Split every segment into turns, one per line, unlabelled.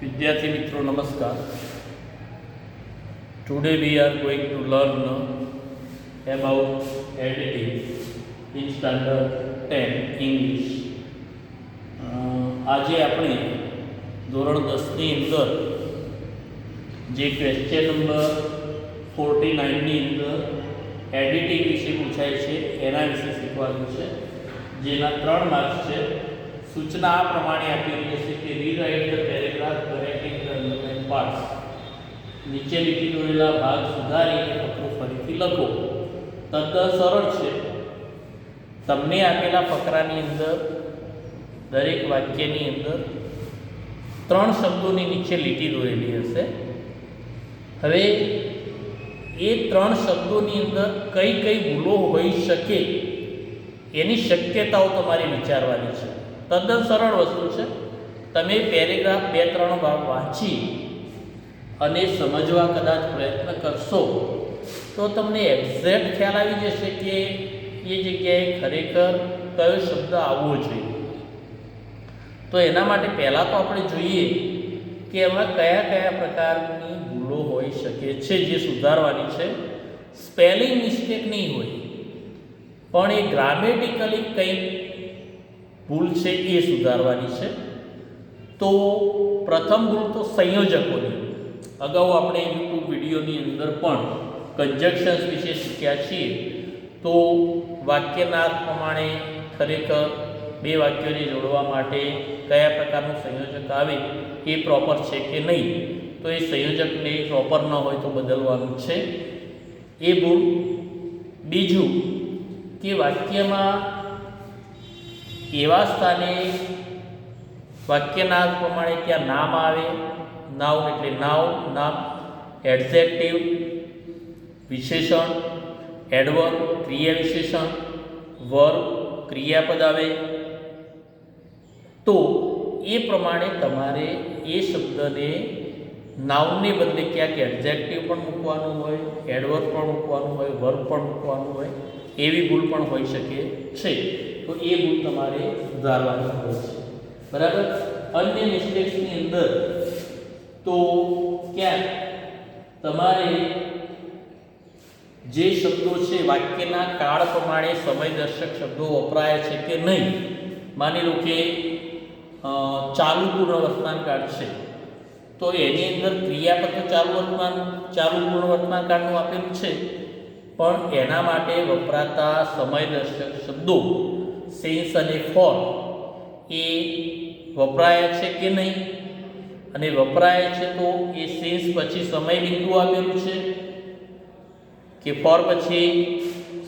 विद्यार्थी मित्रों नमस्कार. Today we are going to learn about editing in standard 10 English. આજે આપણે ધોરણ 10ની અંદર જે ક્વેશ્ચન નંબર 49ની અંદર એડિટિંગ વિશે પૂછાય છે એના વિશે શીખવાનું છે, જેના 3 માર્ક્સ છે. સૂચના આ પ્રમાણે આપેલી હશે કે rewrite the paragraph correcting the underline parts. નીચે લીટી દોરેલા ભાગ સુધારીને ફકરો ફરીથી લખો. તદ્દન સરળ છે. તમને આપેલા ફકરાની અંદર દરેક વાક્યની અંદર 3 શબ્દોની નીચે લીટી દોરેલી હશે. હવે એ 3 શબ્દોની અંદર કઈ કઈ ભૂલો હોઈ શકે એની શક્યતાઓ તમારે વિચારવાની છે. તદ્દન સરળ વસ્તુ છે. તમે પેરેગ્રાફ 2-3 વાર વાંચી અને સમજવા કદાચ પ્રયત્ન કરશો તો તમને એક્ઝેક્ટ ખ્યાલ આવી જશે કે એ જગ્યાએ ખરેખર કયો શબ્દ આવવો જોઈએ. તો એના માટે પહેલાં તો આપણે જોઈએ કે એમાં કયા કયા પ્રકારની ભૂલો હોઈ શકે છે જે સુધારવાની છે. સ્પેલિંગ મિસ્ટેક નહીં હોય, પણ એ ગ્રામેટિકલી કંઈક ભૂલ છે એ સુધારવાની છે. તો પ્રથમ ભૂલ તો સંયોજકોની. અગાઉ આપણે યુટ્યુબ વિડીયોની અંદર પણ કન્જક્શન્સ વિશે શીખ્યા છીએ. તો વાક્યના અર્થ પ્રમાણે ખરેખર બે વાક્યોને જોડવા માટે કયા પ્રકારનું સંયોજક આવે એ પ્રોપર છે કે નહીં, તો એ સંયોજકને પ્રોપર ન હોય તો બદલવાનું છે, એ ભૂલ. બીજું કે વાક્યમાં એવા સ્થાને વાક્યના પ્રમાણે ત્યાં નામ આવે, નાઉન એટલે નામ, એડજેક્ટિવ વિશેષણ, એડવર્બ ક્રિયા વિશેષણ, વર્બ ક્રિયાપદ આવે, તો એ પ્રમાણે તમારે એ શબ્દને નાઉનને બદલે ક્યાંક એડજેક્ટિવ પણ મૂકવાનું હોય, એડવર્બ પણ મૂકવાનું હોય, વર્બ પણ મૂકવાનું હોય, એવી ભૂલ પણ હોઈ શકે છે. તો એ ભૂલ તમારે સુધારવાની હોય છે, બરાબર. અન્ય મિસ્ટેક્સની અંદર તો ક્યાંક તમારે જે શબ્દો છે વાક્યના કાળ પ્રમાણે સમયદર્શક શબ્દો વપરાય છે કે નહીં. માની લો કે ચાલુ પૂર્ણ વર્તમાન કાળ છે, તો એની અંદર ક્રિયાપદ તો ચાલુ પૂર્ણ વર્તમાન કાળનું આપેલું છે, પણ એના માટે વપરાતા સમયદર્શક શબ્દો સેન્સ અને ફોર એ વપરાયા છે કે નહીં, અને વપરાય છે તો એ સેન્સ પછી સમય બિંદુ આપેલું છે કે ફોર પછી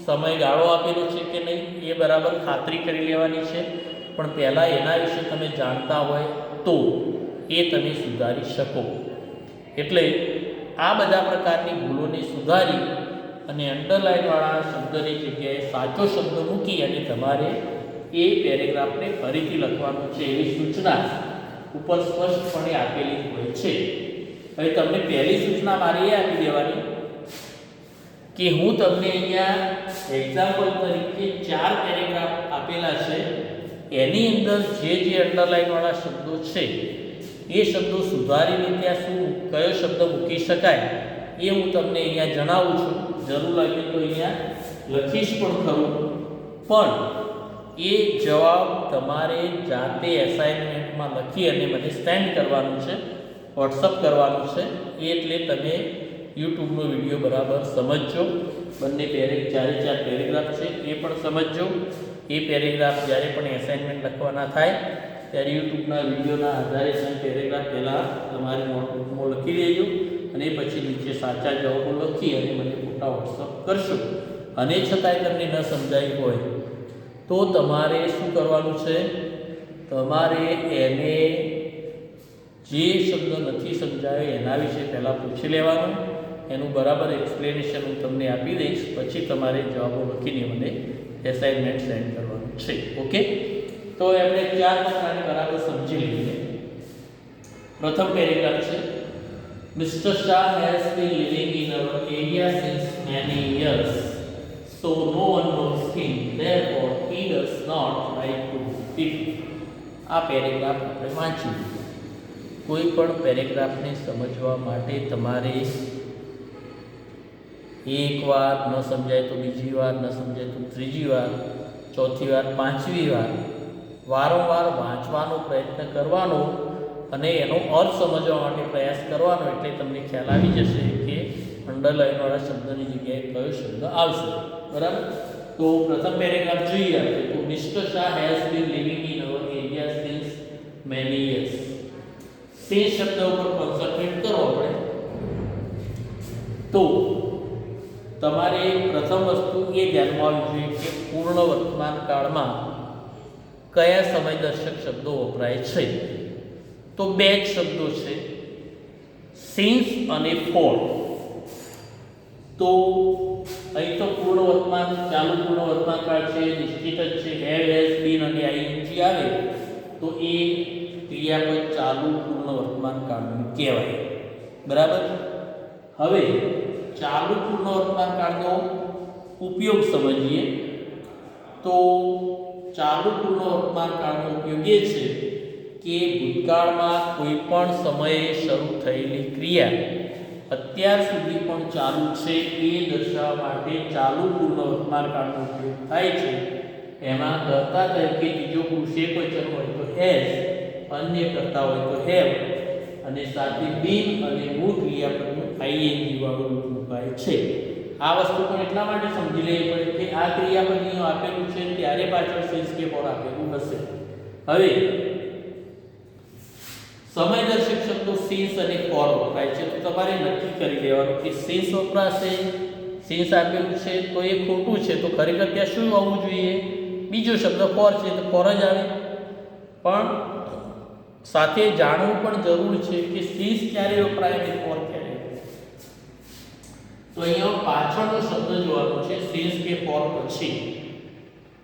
સમયગાળો આપેલો છે કે નહીં, એ બરાબર ખાતરી કરી લેવાની છે. પણ પહેલાં એના વિશે તમે જાણતા હોય તો એ તમે સુધારી શકો. એટલે આ બધા પ્રકારની ભૂલોને સુધારી અને અંડરલાઇનવાળા શબ્દની જગ્યાએ સાચો શબ્દ મૂકી અને તમારે એ પેરેગ્રાફને ફરીથી લખવાનું છે, એવી સૂચના ઉપર સ્પષ્ટપણે આપેલી હોય છે. હવે તમને પહેલી સૂચના મારે એ આપી દેવાની કે હું તમને અહીંયા એક્ઝામ્પલ તરીકે 4 પેરેગ્રાફ આપેલા છે, એની અંદર જે અંડરલાઇનવાળા શબ્દો છે એ શબ્દો સુધારીને ત્યાં કયો શબ્દ મૂકી શકાય એ હું તમને અહીંયા જણાવું છું. જરૂર લાગે તો અહીંયા લખીશ પણ ખરું, પણ એ જવાબ તમારે જાતે એસાઇનમેન્ટમાં લખી અને મને સેન્ડ કરવાનું છે, વોટ્સઅપ કરવાનું છે. એટલે તમે યુટ્યુબનો વિડીયો બરાબર સમજજો. બંને 4 પેરેગ્રાફ છે એ પણ સમજજો. એ પેરેગ્રાફ જ્યારે પણ એસાઇનમેન્ટ લખવાના થાય ત્યારે યુટ્યુબના વિડીયોના આધારે તમે પેરેગ્રાફ પહેલાં તમારી નોટબુકમાં લખી દેજો, અને પછી નીચે સાચા જવાબો લખી અને મને ફોટા વોટ્સઅપ કરશો. અને છતાંય તમને ન સમજાયું હોય તો તમારે શું કરવાનું છે, તમારે એને જે શબ્દ નથી સમજાયો એના વિશે પહેલાં પૂછી લેવાનું. એનું બરાબર એક્સપ્લેનેશન હું તમને આપી દઈશ, પછી તમારે જવાબો લખીને મને એસાઇનમેન્ટ સેન્ડ કરવાનું છે. ઓકે, તો એમને 4 પ્રકારની બરાબર સમજી લઈએ. પ્રથમ પેરેગ્રાફ છે, Mr. Shah has been living in our area since many years, so no one knows him, therefore he does not write to people. આ પેરેગ્રાફ આપણે વાંચ્યું. કોઈ પણ પેરેગ્રાફને સમજવા માટે તમારે એક વાર ન સમજાય તો બીજી વાર, ન સમજાય તો ત્રીજી વાર, ચોથી વાર, પાંચમી વાર વારંવાર વાંચવાનો પ્રયત્ન કરવાનો અને એનો અર્થ સમજવા માટે પ્રયાસ કરવાનો. એટલે તમને ખ્યાલ આવી જશે કે અંડરલાઇનવાળા શબ્દની જગ્યાએ કયો શબ્દ આવશે. બરાબર? તો પ્રથમ પેરેગ્રાફ જોઈએ આપણે. તો mister Shah has been living in our area since many years. Since શબ્દ ઉપર કોન્સન્ટ્રેટ કરો આપણે. તો તમારે પ્રથમ વસ્તુ એ ધ્યાનમાં આવવી જોઈએ કે પૂર્ણ વર્તમાન કાળમાં કયા સમયદર્શક શબ્દો વપરાય છે. તો બે જ શબ્દો છે, સિન્સ અને ફોર. તો અહીં તો પૂર્ણ વર્તમાન, ચાલુ પૂર્ણ વર્તમાન કાળ છે, નિશ્ચિત જ છે. હેવ, હેઝ, બીન અને આઈએનજી આવે તો એ ક્રિયાપદ ચાલુ પૂર્ણ વર્તમાન કાળનું કહેવાય. બરાબર? હવે ચાલુ પૂર્ણ વર્તમાન કાળનો ઉપયોગ સમજીએ. તો ચાલુ પૂર્ણ વર્તમાન કાળનો ઉપયોગ એ છે કે ભૂતકાળમાં કોઈ પણ સમયે શરૂ થયેલી ક્રિયા અત્યાર સુધી પણ ચાલુ છે એ દર્શાવવા માટે ચાલુ પૂર્ણ વર્તમાન કાળનો ઉપયોગ થાય છે. એમાં કર્તા તરીકે ત્રીજો પુરુષ એકવચન હોય તો હેઝ, અન્ય કર્તા હોય તો હેવ અને સાથે બીન અને મૂળ ક્રિયાપદનું આઈએનજી વાળું રૂપ મુકાય છે. આ વસ્તુ પણ એટલા માટે સમજી લેવી પડે કે આ ક્રિયાપદ અહીં આપેલું છે ત્યારે પાછળ સિન્સ કે ફોર આપેલું હશે. હવે સમયદર્શક શબ્દો સિન્સ અને ફોર વપરાય છે. તો તમારે નક્કી કરી લેવાનું કે સિન્સ વપરાશે, સિન્સ આપેલું છે તો એ ખોટું છે. તો ખરેખર ત્યાં શું આવવું જોઈએ? બીજો શબ્દ ફોર છે તો ફોર જ આવે. પણ સાથે જાણવું પણ જરૂર છે કે સિન્સ ક્યારે વપરાય અને ફોર ક્યારે. તો અહીંયા પાછળનો શબ્દ જોવાનો છે, સિન્સ કે ફોર પછી.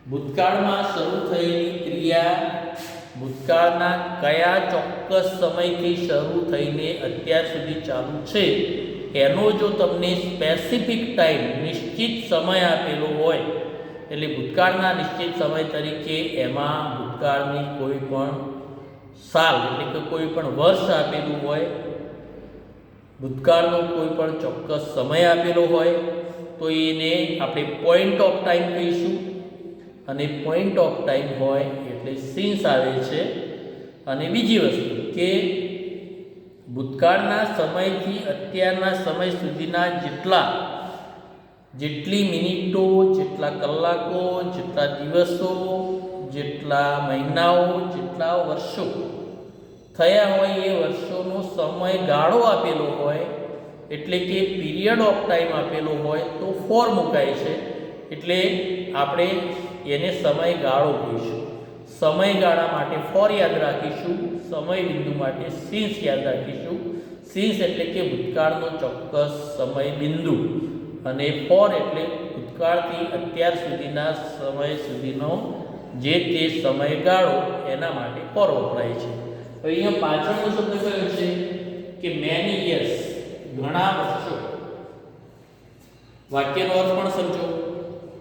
ભૂતકાળમાં શરૂ થયેલી ક્રિયા ભૂતકાળના કયા ચોક્કસ સમયથી શરૂ થઈને અત્યાર સુધી ચાલુ છે એનો જો તમને સ્પેસિફિક ટાઈમ, નિશ્ચિત સમય આપેલો હોય, એટલે ભૂતકાળના નિશ્ચિત સમય તરીકે એમાં ભૂતકાળની કોઈ પણ સાલ એટલે કે કોઈ પણ વર્ષ આપેલું હોય, ભૂતકાળનો કોઈ પણ ચોક્કસ સમય આપેલો હોય તો એને આપણે પોઈન્ટ ઓફ ટાઈમ કહીશું. અને પોઈન્ટ ઓફ ટાઈમ હોય એટલે સિન્સ આવે છે. અને બીજી વસ્તુ કે ભૂતકાળના સમયથી અત્યારના સમય સુધીના જેટલી મિનિટો, જેટલા કલાકો, જેટલા દિવસો, જેટલા મહિનાઓ, જેટલા વર્ષો થયા હોય એ વર્ષોનો સમયગાળો આપેલો હોય એટલે કે પીરિયડ ઓફ ટાઈમ આપેલો હોય તો ફોર મુકાય છે. એટલે આપણે એને સમયગાળો કહીશું. સમયગાળા માટે ફોર યાદ રાખીશું, સમય બિંદુ માટે સિન્સ યાદ રાખીશું. સિન્સ એટલે કે ભૂતકાળનો ચોક્કસ સમય બિંદુ અને ફોર એટલે ભૂતકાળથી અત્યાર સુધીના સમય સુધીનો જે તે સમયગાળો, એના માટે ફોર વપરાય છે. તો અહીંયા પાછળનો શબ્દ કયો છે કે મેની યર્સ, ઘણા વર્ષો. વાક્યનો અર્થ પણ સમજો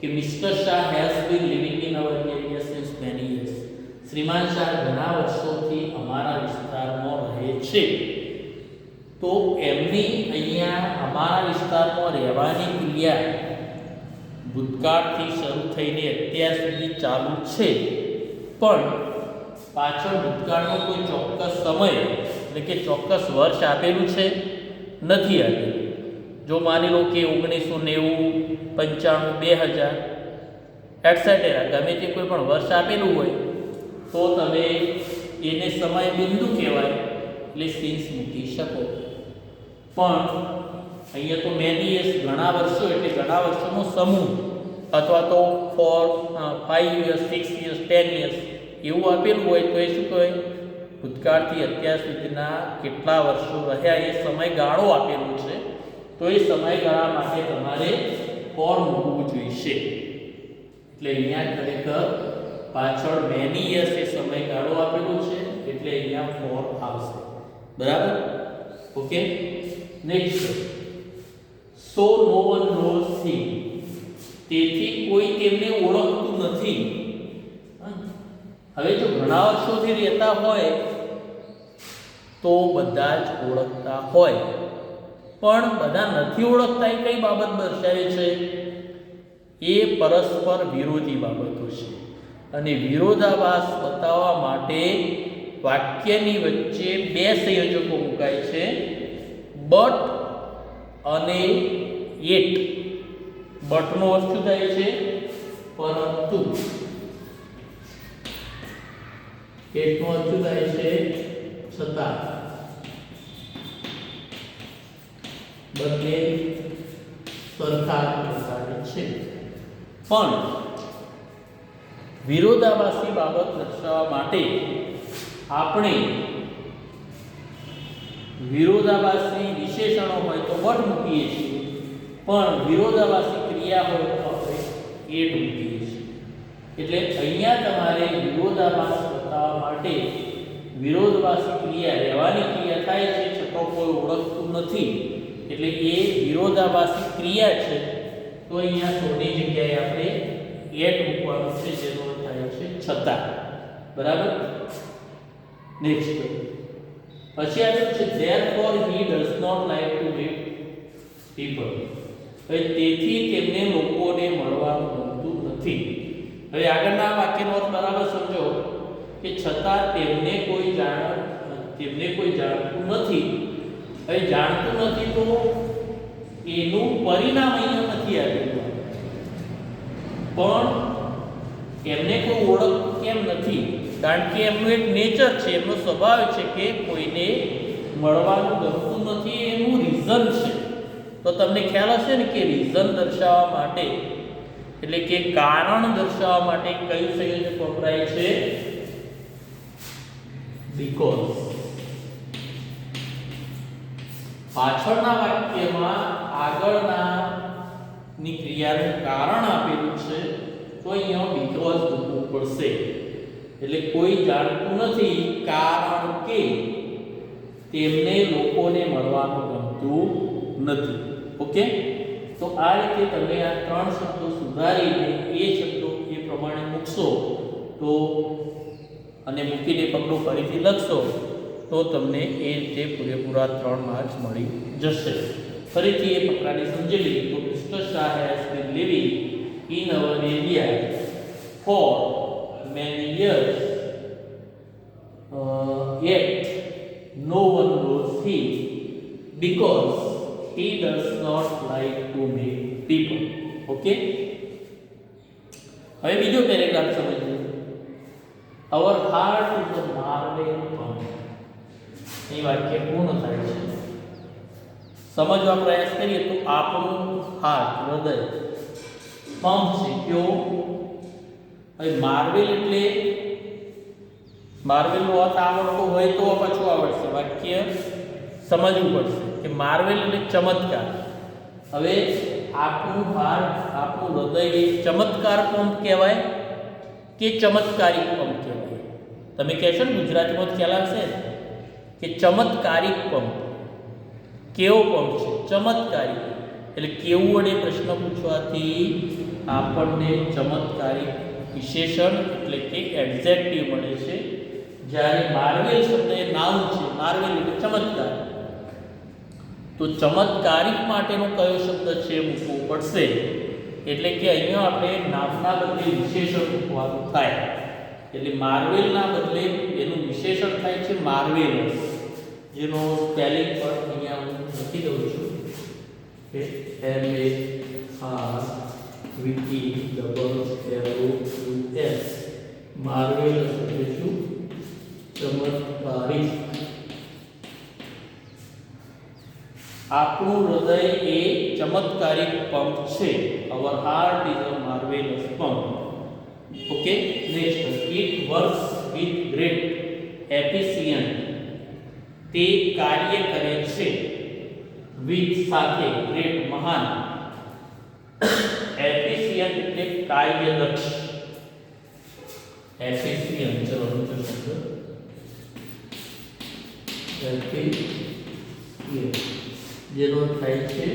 કે Mr Shah has been living in our area since many years. શ્રીમાન શાહ ઘણા વર્ષોથી અમારા વિસ્તારમાં રહે છે. તો એમની અહીંયા અમારા વિસ્તારમાં રહેવાની ક્રિયા ભૂતકાળથી શરૂ થઈને અત્યાર સુધી ચાલુ છે, પણ પાછળ ભૂતકાળનો કોઈ ચોક્કસ સમય એટલે કે ચોક્કસ વર્ષ આપેલું છે નથી આપેલું. જો માની લો કે 1990, 95, 2000 એટસેટેરા ગમે તે કોઈ પણ વર્ષ આપેલું હોય તો તમે એને સમય બિંદુ કહેવાય એટલે સિન્સ મૂકી શકો. પણ અહીંયા તો મેની યર્સ, ઘણા વર્ષો એટલે ઘણા વર્ષોનો સમૂહ અથવા તો 5 years, 6 years, 10 years એવું આપેલું હોય તો એ શું કહેવાય? ભૂતકાળથી અત્યાર સુધીના કેટલા વર્ષો રહ્યા એ સમયગાળો આપેલું છે તો એ સમયગાળા માટે તમારે ફોર મૂકવું જોઈશે. એટલે અહીંયા ખરેખર પાછળ મેની યર્સ એ સમયગાળો આપેલો છે એટલે અહીંયા ફોર આવશે. બરાબર? ઓકે. નેક્સ્ટ, સો નો વન નોઝ હિમ. તેથી કોઈ તેમને ઓળખતું નથી. હવે જો ઘણા વર્ષોથી રહેતા હોય તો બધા જ ઓળખતા હોય, પણ બધા નથી ઓળખતા એ કઈ બાબત દર્શાવે છે? એ પરસ્પર વિરોધી બાબતો છે. અને વિરોધાભાસ બતાવવા માટે વાક્યની વચ્ચે બે સંયોજકો મુકાય છે, બટ અને એટ. બટનો અર્થ શું થાય છે? પરંતુ. એટનો અર્થ શું થાય છે? છતાં. બંને સરખા પ્રકારે છે, પણ વિરોધાભાસી બાબત દર્શાવવા માટે આપણે વિરોધાભાસી વિશેષણો હોય તો બટ મૂકીએ છીએ, પણ વિરોધાભાસી ક્રિયા હોય તો આપણે એટ મૂકીએ છીએ. એટલે અહીંયા તમારે વિરોધાભાસ બતાવવા માટે વિરોધાભાસી ક્રિયા રહેવાની ક્રિયા થાય છે, છતાં કોઈ ઓળખતું નથી, એટલે એ વિરોધાભાસી ક્રિયા છે. તો અહીંયા સોની જગ્યાએ આપણે એટ મૂકવાનું છે, જેનો અર્થ થાય છે છતાં. બરાબર. નેક્સ્ટ પછી આગળ છે therefore he does not like to meet people. હવે તેથી તેમને લોકોને મળવાનું ગમતું નથી. હવે આગળના વાક્યનો અર્થ બરાબર સમજો કે છતાં તેમને કોઈ જાણતું નથી. હવે જાણતું નથી તો એનું પરિણામ અહીંયા નથી આવેલું, પણ એમને કોઈ ઓળખ કેમ નથી? કારણ કે એમનું એક નેચર છે, એમનો સ્વભાવ છે કે કોઈને મળવાનું ગમતું નથી. એનું રીઝન છે. તો તમને ખ્યાલ હશે ને કે રીઝન દર્શાવવા માટે, એટલે કે કારણ દર્શાવવા માટે કયું સંયોજક વપરાય છે? બીકોઝ. પાછળના વાક્યમાં આગળના ની ક્રિયાનું કારણ આપેલું છે, તો અહીંયા બીકોઝ મૂકવું પડશે. એટલે કોઈ જાણતું નથી કારણ કે તેમને લોકોને મળવાનું ગમતું નથી. ઓકે, તો આ રીતે તમે આ ત્રણ શબ્દો સુધારીને એ શબ્દો એ પ્રમાણે મૂકશો તો, અને મૂકીને પગલું ફરીથી લખશો તો તમને એ રીતે પૂરેપૂરા 3 માર્ક્સ મળી જશે. ફરીથી એ ફકરાને સમજી લઈએ તો mister Shah has been living in our area for many years, yet no one knows him because he does not like to meet people. Okay, હવે બીજો પેરેગ્રાફ સમજીએ. Our heart is a marvel pump. એ વાક્ય પૂર્ણ થાય છે. સમજવા પ્રયાસ કરીએ તો આપણું હાર્ટ, હૃદય પંપ છે. કયો? હવે માર્વેલ એટલે માર્વેલનો અર્થ આવડતો હોય તો પાછું આવડશે. વાક્ય સમજવું પડશે કે માર્વેલ એટલે ચમત્કાર. હવે આપણું હાર્ટ, આપણું હૃદય એ ચમત્કાર પંપ કહેવાય કે ચમત્કારિક પંપ કહેવાય? તમે કહેશો ને ગુજરાતીમાં ખ્યાલ આવશે કે ચમત્કારિક પંપ. કેવો પંપ છે? ચમત્કારિક. એટલે કેવું વડે પ્રશ્ન પૂછવાથી આપણને ચમત્કારિક વિશેષણ એટલે કે એડજેક્ટિવ મળે છે. જ્યારે માર્વેલ શબ્દ એ નાઉન છે, માર્વેલ એટલે ચમત્કાર. તો ચમત્કારિક માટેનો કયો શબ્દ છે મૂકવો પડશે. એટલે કે અહીંયા આપણે નામના બદલે વિશેષણ મૂકવાનું થાય. એટલે માર્વેલના બદલે એનું વિશેષણ થાય છે માર્વેલસ, જેનો સ્પેલિંગ પણ અહીંયા હું લખી દઉં છું કે MARVELOUS. માર્વેલસ એટલે શું? ચમત્કારિક. આપણું હૃદય એ ચમત્કારિક પંપ છે. Our heart is a marvelous pump. Okay, next, it works with great efficiency. તે કાર્ય કરે છે with સાથે, great મહાન, efficient એટલે કાર્યદક્ષ. efficient ચલો બીજો શબ્દ efficient, જેનો થાય છે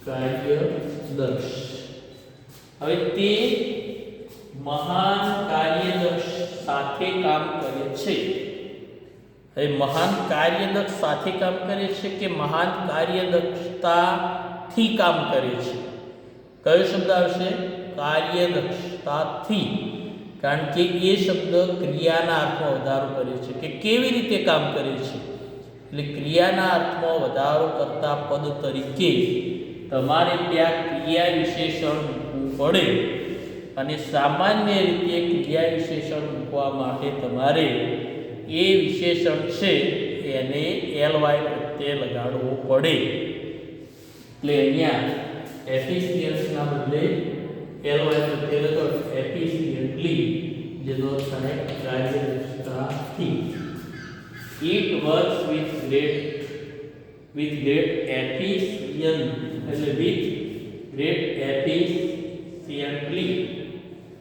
કાર્યદક્ષ. હવે તે મહાન કાર્યદક્ષ સાથે કામ કરે છે. હવે મહાન કાર્યદક્ષ સાથે કામ કરે છે કે મહાન કાર્યદક્ષતાથી કામ કરે છે? કયો શબ્દ આવશે? કાર્યદક્ષતાથી. કારણ કે એ શબ્દ ક્રિયાના અર્થમાં વધારો કરે છે કે કેવી રીતે કામ કરે છે. એટલે ક્રિયાના અર્થમાં વધારો કરતા પદ તરીકે તમારે ત્યાં ક્રિયા વિશેષણ મૂકવું પડે, અને સામાન્ય રીતે ક્રિયા વિશેષણ મૂકવા માટે તમારે એ વિશેષણ છે એને એલવાય પ્રત્યે લગાડવો પડે. એટલે અહીંયા એફિશિયન્સના બદલે એલવાય પ્રત્યે લગાડો, એફિશિયન્ટલી, જેનો અર્થ થાય કાર્યદક્ષતાથી. It works with great efficiency, એટલે with great efficiently,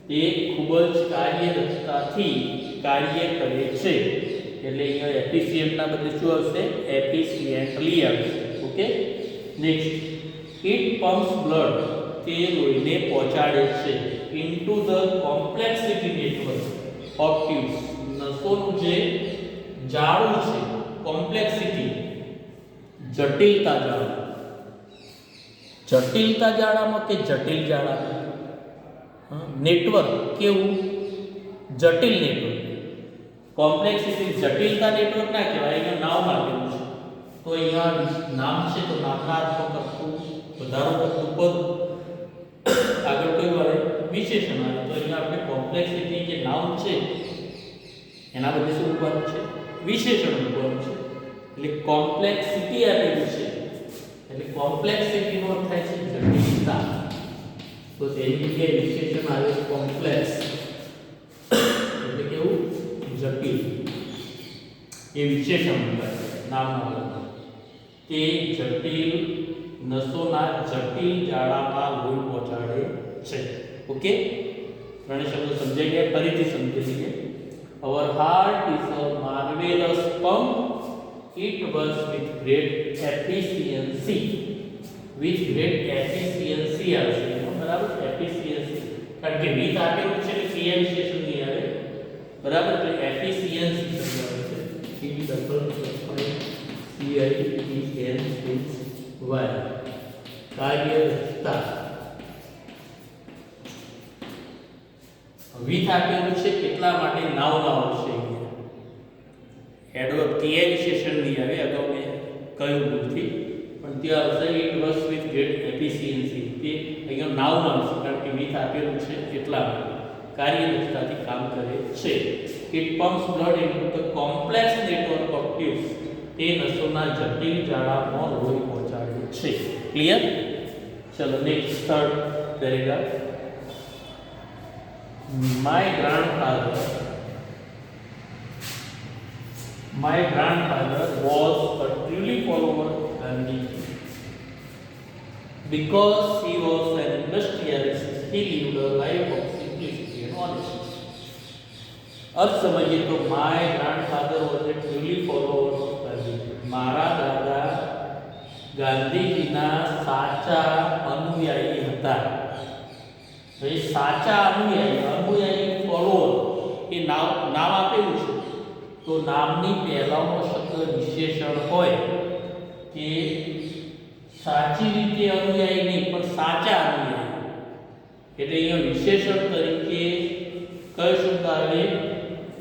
તે ખૂબ જ કાર્યદક્ષતાથી કાર્ય કરે છે. એટલે અહીંયા એફિશિયન્ટના બદલે શું આવશે? એફિશિયન્ટલી આવશે. Okay. Next, it pumps blood, તે લોહીને પહોંચાડે છે, into the complexity network of tubes, નસોનું જે જાળું છે, કોમ્પ્લેક્સિટી, જટિલતા જાળું. જટિલતા જાળામાં કે જટિલ જાળામાં? નેટવર્ક કેવું? જટિલ નેટવર્ક. કોમ્પ્લેક્સિટી જટિલતા નેટવર્ક ના કહેવાય, અહીંયા નામ આપેલું છે. તો અહીંયા નામ છે તો નામના અર્થમાં કરતું વધારો કરતું પદ આગળ કયું આવે? વિશેષણ આવે. તો અહીંયા આપણે કોમ્પ્લેક્સિટી જે નામ છે એના બદલે શું મૂકવાનું છે? વિશેષણ મૂકવાનું છે. એટલે કોમ્પ્લેક્સિટી આપેલું છે, એટલે કોમ્પ્લેક્સિટીનો અર્થ થાય છે જટિલતા. તો તેની જગ્યાએ વિશેષણ આવે કોમ્પ્લેક્સ, એટલે કેવું? જટિલ. એ વિશેષણ મૂકાય નામના બદલે. તે જટિલ નસોના જટિલ જાળામાં લોહી પહોંચાડે છે. ઓકે, ત્રણે શબ્દો સમજાઈ ગયા? ફરીથી સમજી લઈએ. Our heart is a marvelous pump. It works with great efficiency. With great efficiency આવશે, બરાબર? એફિશિયન્સી, કારણ કે વિથ આપેલું છે એટલે ક્રિયા વિશેષણ નહીં આવે, બરાબર? એટલે એફિશિયન્સી શબ્દ આવે છે. E double CIENSY, કાર્યદક્ષતા. વિથ આપેલું છે એટલા માટે નાઉન આવશે. એડવર્બ ક્રિયા વિશેષણ નહીં આવે, અગાઉ મેં કહ્યું નથી, પણ ત્યાં આવશે it works with great efficiency. તે અહીંયા નાઉન આવશે કારણ કે વિથ આપેલું છે એટલા માટે કાર્યદક્ષતાથી કામ કરે છે. It pumps blood into the complex network of tubes, તે નસોના જટિલ જાળામાં લોહી પહોંચાડે છે. ક્લિયર? ચલો next third paragraph. My grandfather was a truly follower of Gandhi. Because he was an industrialist, he lived a life of simplicity and honesty. अर्थ समझिए तो my grandfather was a truly follower of Gandhi. મારા દાદા ગાંધીજીના સાચા અનુયાયી હતા. ભાઈ સાચા અનુયાયી follower એ નામ આપેલું છે, તો નામની પહેલાનો શબ્દ વિશેષણ હોય કે સાચી રીતે અનુયાયી નહીં પણ સાચા અનુયાયી, એટલે અહીંયા વિશેષણ તરીકે કયો શબ્દ આવે?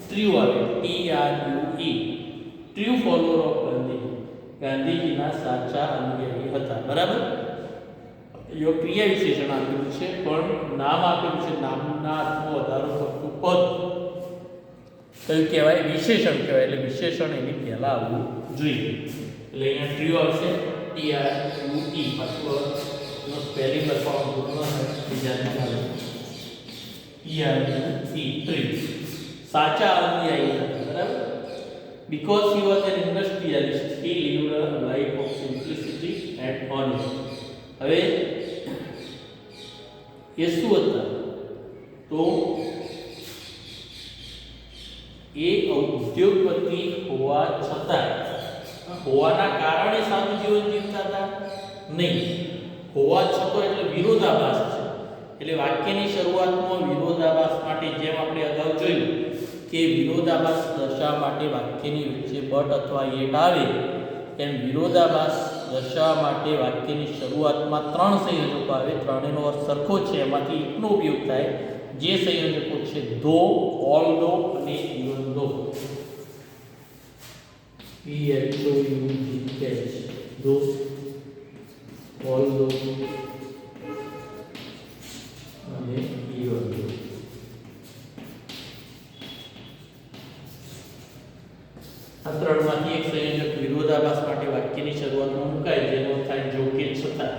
ટ્રુ આવે. TRUE, true follower of Gandhi, ગાંધીજીના સાચા અનુયાયી હતા. બરાબર? યો ક્રિયા વિશેષણ આપેલું છે પણ નામ આપેલું છે, નામના અર્થમાં વધારો કરતું પદ કયું કહેવાય? વિશેષણ કહેવાય. એટલે વિશેષણ એની પહેલા આવવું જોઈએ. એટલે અહીંયા ટ્રુ આવશે, TRUE. પાછું સ્પેલિંગ લખવાનું ભૂલવા બીજાને ચાલે. TRUE, ટ્રુ, સાચા અનુયાયી હતા. બરાબર? Because he was an industrialist, he lived a life of simplicity and honesty. હવે એ શું હતા? તો એ ઉદ્યોગપતિ હોવા છતાં, હોવાના કારણે સારું જીવન જીવતા હતા નહીં. હોવા છતાં એટલે વિરોધાભાસ છે. એટલે વાક્યની શરૂઆતમાં વિરોધાભાસ માટે જેમ આપણે અગાઉ જોયું કે વિરોધાભાસ દર્શાવવા માટે વાક્યની વચ્ચે બટ અથવા એટ આવે તેમ વિરોધાભાસ દર્શાવવા માટે વાક્યની શરૂઆતમાં 3 સંયોજકો આવે, ત્રણેયનો અર્થ સરખો છે, એમાંથી એકનો ઉપયોગ થાય, જે સંયોજકો છે ધો, ઓલ્ધો અને ઇવન ધો. ધો, ઓલ્ધો અને ઇવન ધો. આ ત્રણમાંથી એક સંયોજક વિરોધાભાસ માટે વાક્યની શરૂઆતમાં મુકાય, જેનો થાય જો કે છતાં.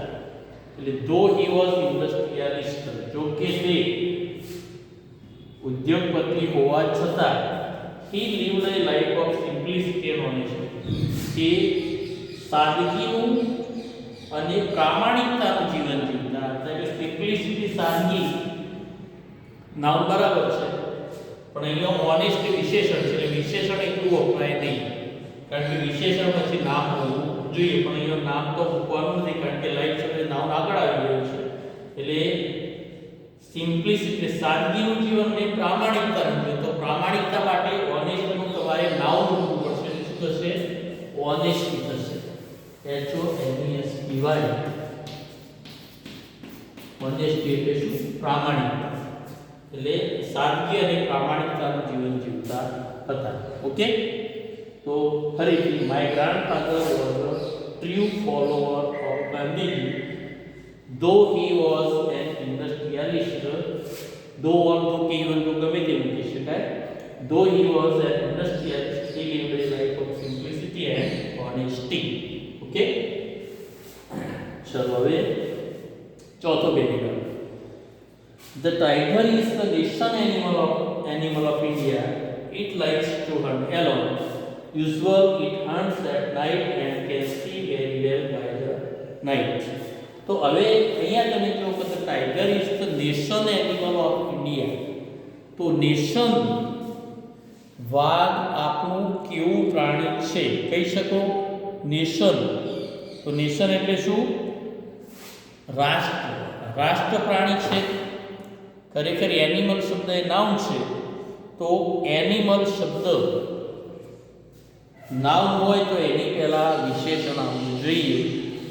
એટલે ધો હી વોઝ ઇન્ડસ્ટ્રીયલિસ્ટ, જો કે તે ઉદ્યોગપતિ હોવા છતાં, he lived a life of simplicity and honesty, તે સાદગીનું અને પ્રામાણિકતાનું જીવન જીવતા હતા. એટલે સિમ્પ્લિસિટી, સાદગી નામ બરાબર છે, પણ અહીંયા ઓનેસ્ટ વિશેષણ છે, એટલે વિશેષણ એટલું વપરાય નહીં, કારણ કે વિશેષણ પછી નામ હોવું જોઈએ, પણ અહીંયા નામ તો મૂકવાનું નથી, કારણ કે લાઈફ સાથે નામ આગળ આવી ગયું છે. એટલે સિમ્પ્લિસિટી સાદગીનું જીવન અને પ્રામાણિકતાનું જીવન. તો પ્રામાણિકતા માટે ઓનેસ્ટનું તમારે નામ મૂકવું પડશે. શું થશે? ઓનેસ્ટી થશે. HONESTY. ઓનેસ્ટી એટલે શું? પ્રામાણિકતા. એટલે સાદગી અને પ્રામાણિકતાનું જીવન જીવતા હતા. ઓકે, તો ફરીથી my grandfather was a true follower of Gandhiji, though he was an industrialist, though although કે even though ગમે તે મૂકી શકાય, though he was an industrialist, he lived a life of simplicity and honesty. Okay, ચલો હવે ચોથો paragraph. The tiger is the national animal of India. It likes to hunt alone. Usually it hunts at night and can see very well by the night. તો હવે અહીંયા તમે જો કે tiger is the national animal of India. તો nation, વાઘ આપણું કેવું પ્રાણી છે કહી શકો? નેશન. તો નેશન એટલે શું? રાષ્ટ્ર. રાષ્ટ્ર પ્રાણી છે. ખરેખર એનિમલ શબ્દ એ નાઉન છે, તો એનિમલ શબ્દ નાઉન હોય તો એની પહેલા વિશેષણ આવવું જોઈએ.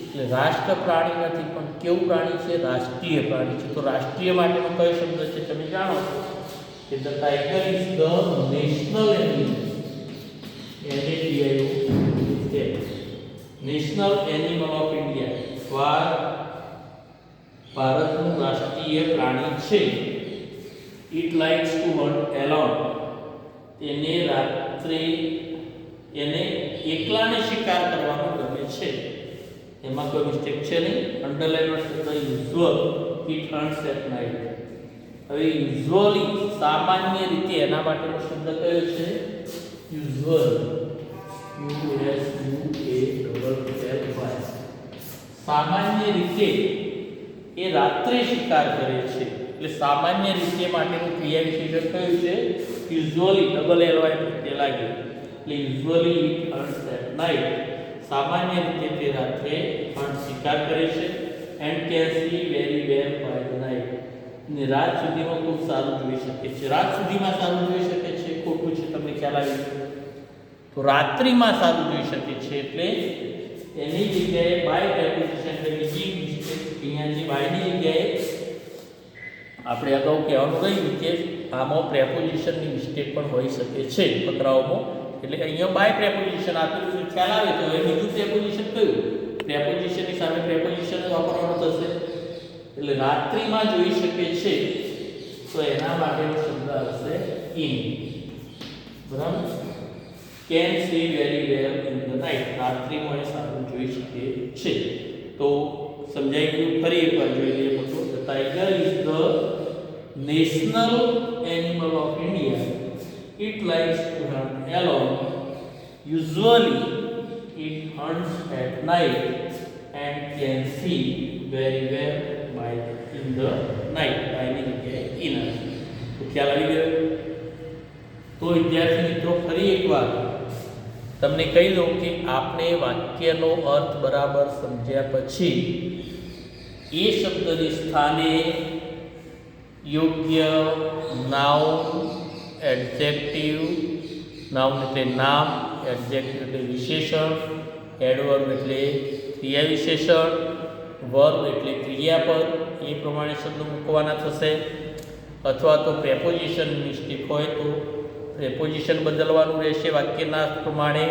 એટલે રાષ્ટ્ર પ્રાણી નથી, પણ કેવું પ્રાણી છે? રાષ્ટ્રીય પ્રાણી છે. તો રાષ્ટ્રીય માટેનો કયો શબ્દ છે તમે જાણો છો કે the tiger is the national animal. National animal of India. વાઘ ભારતનું રાષ્ટ્રીય પ્રાણી છે. It likes to hunt alone. તેને રાત્રે એકલાને શિકાર કરવાનો ગમે છે. એમાં કોઈ મિસ્ટેક છે નહીં. અંડરલાઈન શબ્દ usual. It hunts at night. હવે યુઝ્યુઅલી, સામાન્ય રીતે, એના માટેનો શબ્દ કયો છે? યુઝ્યુઅલ. USUALLY. સામાન્ય રીતે એ રાત્રે શિકાર કરે છે. એટલે સામાન્ય રીતે માટેનું ક્રિયા વિશેષણ કયું છે? યુઝ્યુઅલી. LLY પ્રત્યે લાગે. એટલે usually it hunts at night. સામાન્ય રીતે તે રાત્રે શિકાર કરે છે. And can see very well by the night. ને રાત સુધીમાં ખૂબ સારું જોઈ શકે છે. રાત સુધીમાં સારું જોઈ શકે છે, ખોટું છે, તમને ખ્યાલ આવી ગયો? તો રાત્રિમાં સારું જોઈ શકે છે. એટલે એની જગ્યાએ બાય પ્રેપોઝિશન, એટલે બીજી મિસ્ટેક અહીંયા જે બાયની જગ્યાએ આપણે અગાઉ કહેવાનું રહ્યું કે આમાં પ્રેપોઝિશનની મિસ્ટેક પણ હોઈ શકે છે ફકરાઓમાં. એટલે અહીંયા બાય પ્રેપોઝિશન આપેલું છે, ખ્યાલ આવે તો હવે બીજું પ્રેપોઝિશન કયું? પ્રેપોઝિશનની સામે પ્રેપોઝિશન વાપરવાનું થશે. એટલે રાત્રિમાં જોઈ શકે છે, તો એના માટેનો શબ્દ આવશે ઇન. બરાબર? Can see very well in the night. રાત્રિમાં એ સારું જોઈ શકે છે. તો સમજાઈ ગયું? ફરી એકવાર જોઈ લઈએ મિત્રો. The tiger is the national animal of India. It likes to hunt alone. Usually it hunts at night and can see very well by in the night. બાયની જગ્યાએ ઇન હશે. તો ખ્યાલ આવી ગયો? તો વિદ્યાર્થી મિત્રો ફરી એકવાર તમને કહી દઉં કે આપણે વાક્યનો અર્થ બરાબર સમજ્યા પછી એ શબ્દની સ્થાને યોગ્ય નાઉન એડજેક્ટિવ, નાઉન એટલે નામ, એડજેક્ટિવ એટલે વિશેષણ, એડવર્બ એટલે ક્રિયા વિશેષણ, વર્બ એટલે ક્રિયાપદ, એ પ્રમાણે શબ્દો મૂકવાના થશે. અથવા તો પ્રેપોઝિશન મિસ્ટેક હોય તો પ્રેપોઝિશન બદલવાનું રહેશે વાક્યના પ્રમાણે.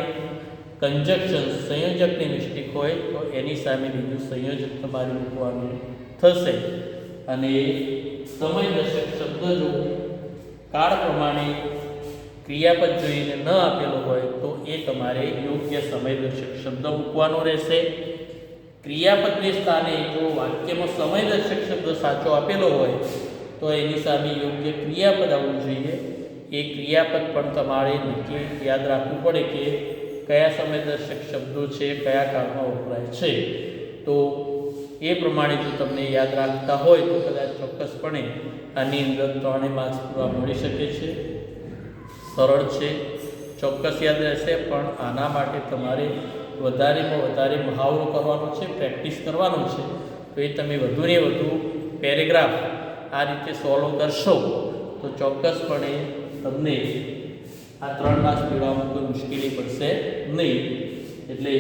કંજક્શન સંયોજકની મિસ્ટેક હોય તો એની સામે બીજું સંયોજક તમારે મૂકવાનું થશે. અને સમયદર્શક શબ્દ જો કાળ પ્રમાણે ક્રિયાપદ જોઈને ન આપેલો હોય તો એ તમારે યોગ્ય સમયદર્શક શબ્દ મૂકવાનો રહેશે. ક્રિયાપદને સ્થાને જો વાક્યમાં સમયદર્શક શબ્દ સાચો આપેલો હોય તો એની સામે યોગ્ય ક્રિયાપદ આવવું જોઈએ. એ ક્રિયાપદ પણ તમારે નક્કી યાદ રાખવું પડે કે કયા સમયદર્શક શબ્દો છે, કયા કાળમાં વપરાય છે. તો એ પ્રમાણે જો તમને યાદ રાખતા હોય તો કદાચ ચોક્કસપણે આની અંદર 3 માર્ક્સ પૂરા મળી શકે છે. સરળ છે, ચોક્કસ યાદ રહેશે, પણ આના માટે તમારે વધારેમાં વધારે મહાવરો કરવાનો છે, પ્રેક્ટિસ કરવાનો છે. તો એ તમે વધુને વધુ પેરેગ્રાફ આ રીતે સોલ્વ કરશો તો ચોક્કસપણે તમને આ 3 માર્ક્સ મેળવવામાં કોઈ મુશ્કેલી પડશે નહીં. એટલે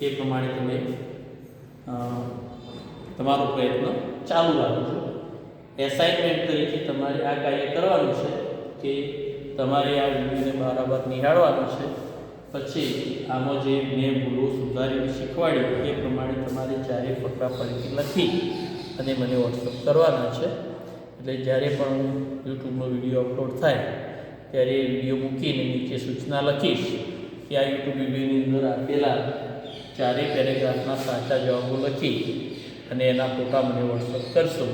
એ પ્રમાણે તમે તમારો પ્રયત્ન ચાલુ રાખજો. એસાઇનમેન્ટ તરીકે તમારે આ કાર્ય કરવાનું છે કે તમારે આ વિડીયોને બરાબર નિહાળવાનું છે. પછી આમાં જે મેં ભૂલો સુધારીને શીખવાડી એ પ્રમાણે તમારે જ્યારે ફકરા ફરીથી લખી અને મને વોટ્સઅપ કરવાના છે. એટલે જ્યારે પણ હું યુટ્યુબનો વિડીયો અપલોડ થાય ત્યારે એ વિડીયો મૂકીને નીચે સૂચના લખીશ કે આ યુટ્યુબ વિડીયોની અંદર આપેલા 4 પેરેગ્રાફના સાચા જવાબો લખી અને એના ફોટા મને વોટ્સઅપ કરશો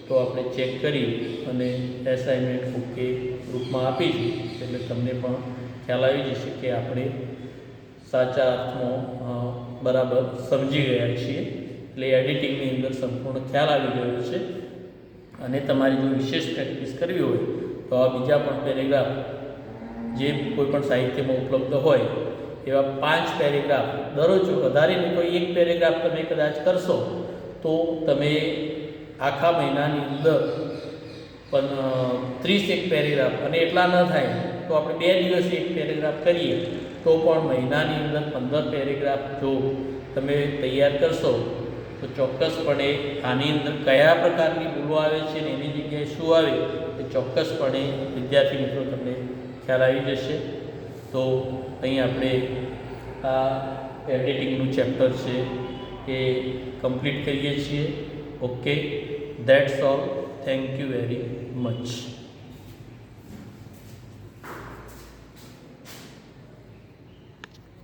તો આપણે ચેક કરી અને એસાઇનમેન્ટ ઓકે ગ્રુપમાં આપીશું. એટલે તમને પણ ખ્યાલ આવી જશે કે આપણે સાચા અર્થમાં બરાબર સમજી ગયા છીએ. એટલે એડિટિંગની અંદર સંપૂર્ણ ખ્યાલ આવી ગયો છે. અને તમારી જો વિશેષ પ્રેક્ટિસ કરવી હોય તો આ બીજા પણ પેરેગ્રાફ જે કોઈ પણ સાહિત્યમાં ઉપલબ્ધ હોય એવા 5 પેરેગ્રાફ દરરોજ વધારેને કોઈ 1 પેરેગ્રાફ તમે કદાચ કરશો તો તમે આખા મહિનાની અંદર પણ 31 પેરેગ્રાફ, અને એટલા ન થાય તો આપણે 2 દિવસે 1 પેરેગ્રાફ કરીએ તો પણ મહિનાની અંદર 15 પેરેગ્રાફ જો તમે તૈયાર કરશો તો ચોક્કસપણે આની અંદર કયા પ્રકારની ભૂલો આવે છે ને એની જગ્યાએ શું આવે એ ચોક્કસપણે વિદ્યાર્થી મિત્રો તમને ખ્યાલ આવી જશે. તો અહીં આપણે આ એડિટિંગનું ચેપ્ટર છે એ કમ્પ્લીટ કરીએ છીએ. Okay, that's all. Thank you very much.